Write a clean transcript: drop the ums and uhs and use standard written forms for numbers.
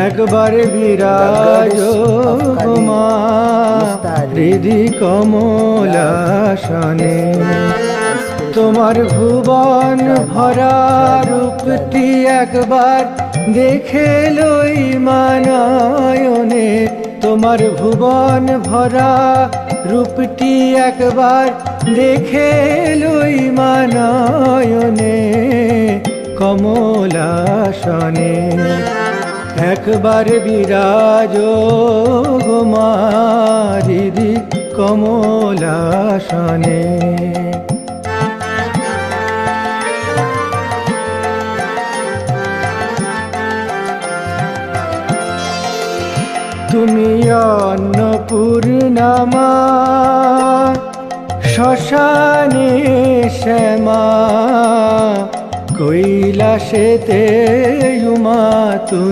একবার বিরাজ মা হৃদি কমলাসনে। তোমার ভুবন ভরা রূপটি একবার দেখে লই মানয়নে। তোমার ভুবন ভরা রূপটি একবার দেখে লই মানয়নে কমলাসনে। একবার বিরাজ গো মা হৃদি কমলাসনে। তুমি অন্নপূর্ণা মা শ্মশানে শ্যামা, কৈলাসেতে উমা তুমি।